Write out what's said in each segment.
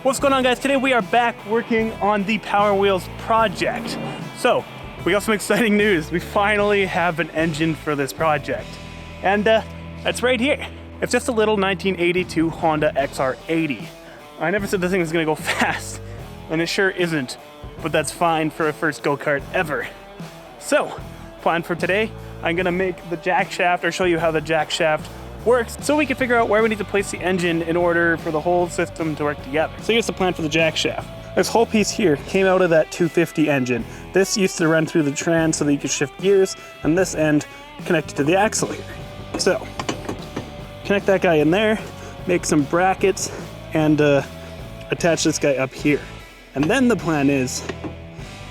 What's going on, guys? Today we are back working on the Power Wheels project. So, we got some exciting news. We finally have an engine for this project. And that's right here. It's just a little 1982 Honda XR80. I never said this thing was gonna go fast, and it sure isn't, but that's fine for a first go-kart ever. So, plan for today, I'm gonna make the jackshaft, or show you how the jackshaft works, so we can figure out where we need to place the engine in order for the whole system to work together. So here's the plan for the jackshaft. This whole piece here came out of that 250 engine. This used to run through the trans so that you could shift gears, and this end connected to the axle. So, connect that guy in there, make some brackets, and attach this guy up here. And then the plan is,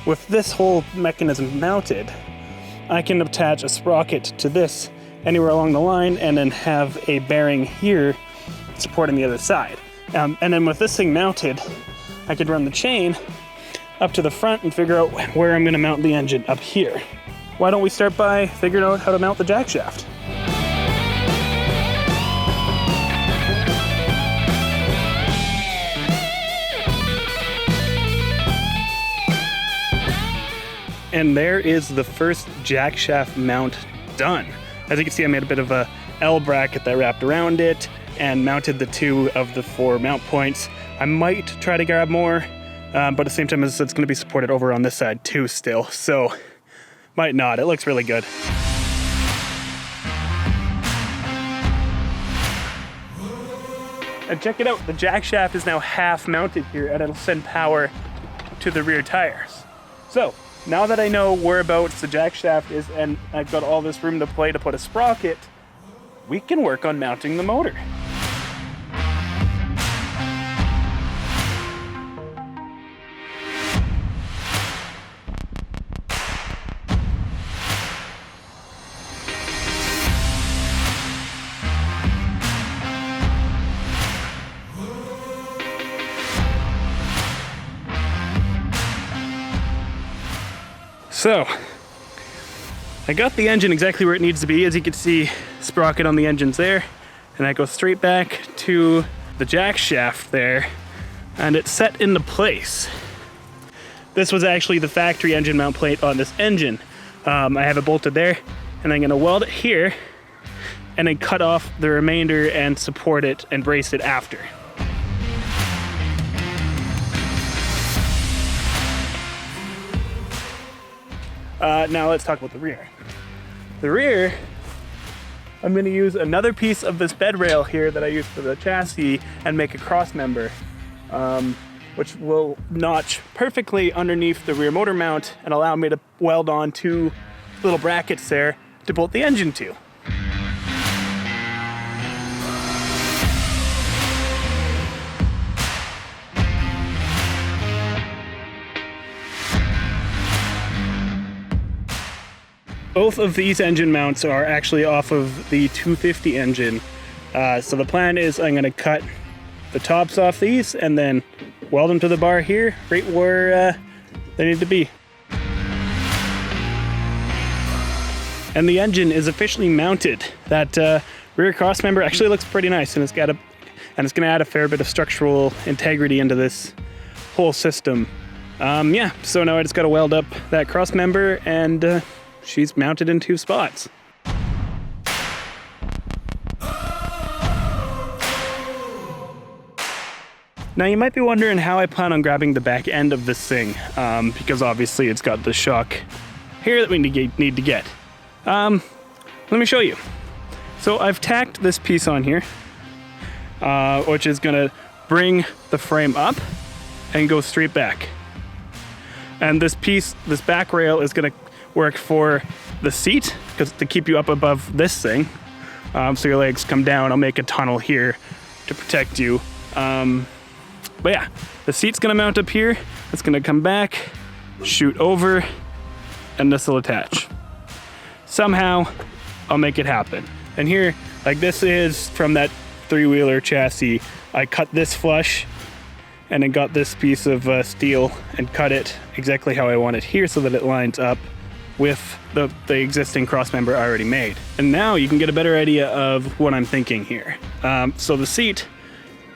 with this whole mechanism mounted, I can attach a sprocket to this anywhere along the line and then have a bearing here supporting the other side. And then with this thing mounted, I could run the chain up to the front and figure out where I'm gonna mount the engine up here. Why don't we start by figuring out how to mount the jackshaft? And there is the first jackshaft mount done. As you can see, I made a bit of a L bracket that wrapped around it and mounted the 2 of the 4 mount points. I might try to grab more, but at the same time, it's going to be supported over on this side too still, so might not. It looks really good. And check it out, the jackshaft is now half mounted here, and it'll send power to the rear tires. So, now that I know whereabouts the jackshaft is and I've got all this room to play to put a sprocket, we can work on mounting the motor. So, I got the engine exactly where it needs to be. As you can see, sprocket on the engine's there, and I go straight back to the jackshaft there, and it's set into place. This was actually the factory engine mount plate on this engine. I have it bolted there, and I'm gonna weld it here, and then cut off the remainder and support it and brace it after. Now let's talk about the rear. The rear, I'm going to use another piece of this bed rail here that I used for the chassis and make a cross member, which will notch perfectly underneath the rear motor mount and allow me to weld on 2 little brackets there to bolt the engine to. Both of these engine mounts are actually off of the 250 engine. So the plan is I'm gonna cut the tops off these and then weld them to the bar here, right where they need to be. And the engine is officially mounted. That rear cross member actually looks pretty nice, and it's gonna add a fair bit of structural integrity into this whole system. Yeah, so now I just gotta weld up that cross member, and she's mounted in 2 spots. Now you might be wondering how I plan on grabbing the back end of this thing, because obviously it's got the shock here that we need to get. Let me show you. So I've tacked this piece on here, which is gonna bring the frame up and go straight back. And this back rail is gonna work for the seat, because to keep you up above this thing, so your legs come down. I'll make a tunnel here to protect you. But yeah, the seat's gonna mount up here. It's gonna come back, shoot over, and this will attach. Somehow, I'll make it happen. And here, like this is from that 3-wheeler chassis. I cut this flush and then got this piece of steel and cut it exactly how I want it here so that it lines up with the existing cross member I already made. And now you can get a better idea of what I'm thinking here. So the seat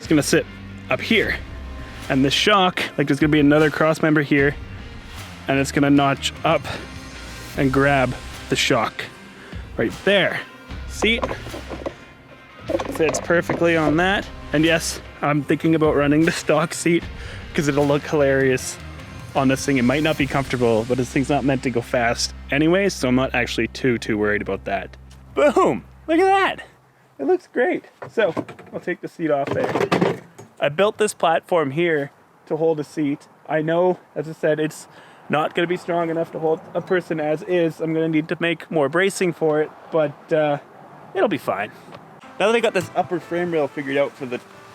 is gonna sit up here. And the shock, like there's gonna be another cross member here, and it's gonna notch up and grab the shock right there. See? Fits perfectly on that. And yes, I'm thinking about running the stock seat because it'll look hilarious on this thing. It might not be comfortable, but this thing's not meant to go fast anyway, so I'm not actually too worried about that. Boom! Look at that! It looks great. So, I'll take the seat off there. I built this platform here to hold a seat. I know, as I said, it's not going to be strong enough to hold a person as is. I'm going to need to make more bracing for it, but it'll be fine. Now that I got this upper frame rail figured out for the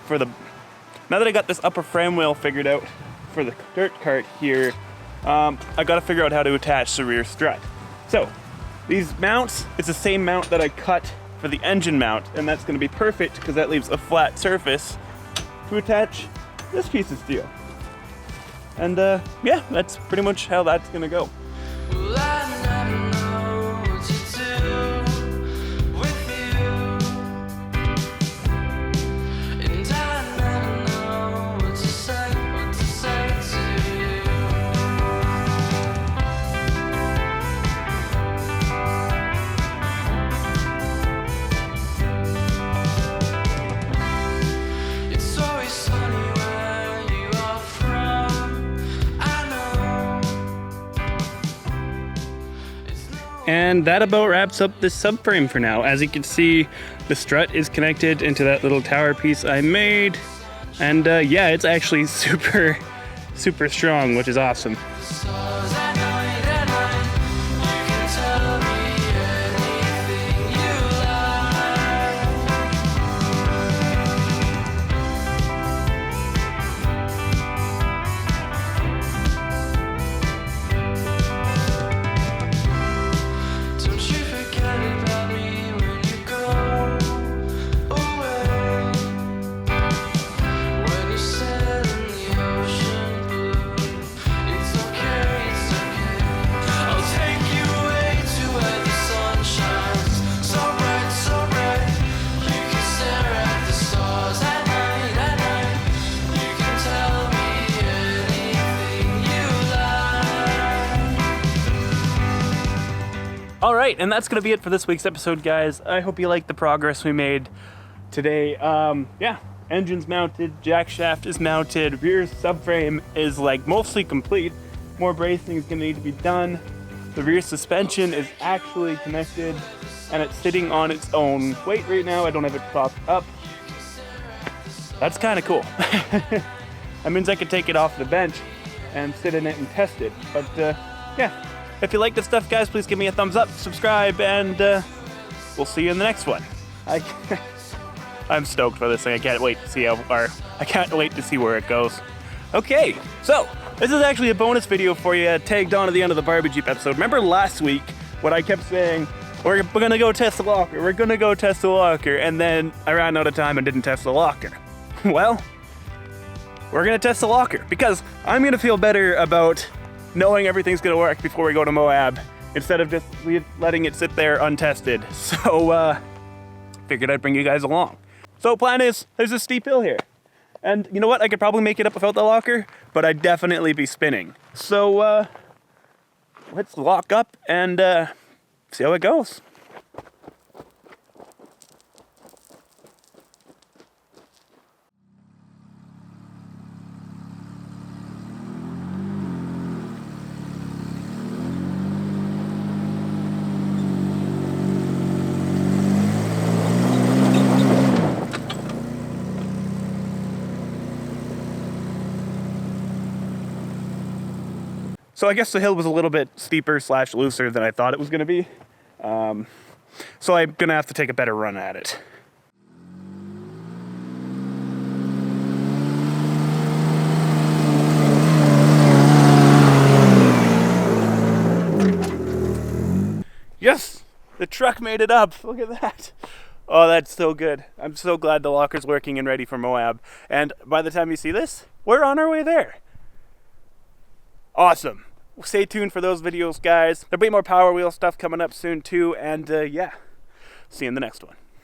dirt cart here, I got to figure out how to attach the rear strut. So these mounts, it's the same mount that I cut for the engine mount, and that's going to be perfect because that leaves a flat surface to attach this piece of steel. And yeah, that's pretty much how that's going to go. And that about wraps up this subframe for now. As you can see, the strut is connected into that little tower piece I made. And yeah, it's actually super strong, which is awesome. All right, and that's gonna be it for this week's episode, guys. I hope you liked the progress we made today. Yeah, engine's mounted, jack shaft is mounted, rear subframe is like mostly complete. More bracing is gonna need to be done. The rear suspension is actually connected and it's sitting on its own weight right now. I don't have it propped up. That's kind of cool. That means I could take it off the bench and sit in it and test it. But yeah. If you like this stuff, guys, please give me a thumbs up, subscribe, and we'll see you in the next one. I'm stoked for this thing. I can't wait to see where it goes. Okay, so this is actually a bonus video for you, tagged on at the end of the Barbie Jeep episode. Remember last week what I kept saying? We're gonna go test the locker. We're gonna go test the locker, and then I ran out of time and didn't test the locker. Well, we're gonna test the locker because I'm gonna feel better about knowing everything's gonna work before we go to Moab, instead of just letting it sit there untested. So, figured I'd bring you guys along. So plan is, there's a steep hill here. And you know what, I could probably make it up without the locker, but I'd definitely be spinning. So, let's lock up and see how it goes. So I guess the hill was a little bit steeper / looser than I thought it was gonna be. So I'm gonna have to take a better run at it. Yes, the truck made it up. Look at that. Oh, that's so good. I'm so glad the locker's working and ready for Moab. And by the time you see this, we're on our way there. Awesome. Stay tuned for those videos, guys. There'll be more Power Wheel stuff coming up soon too, and yeah, see you in the next one.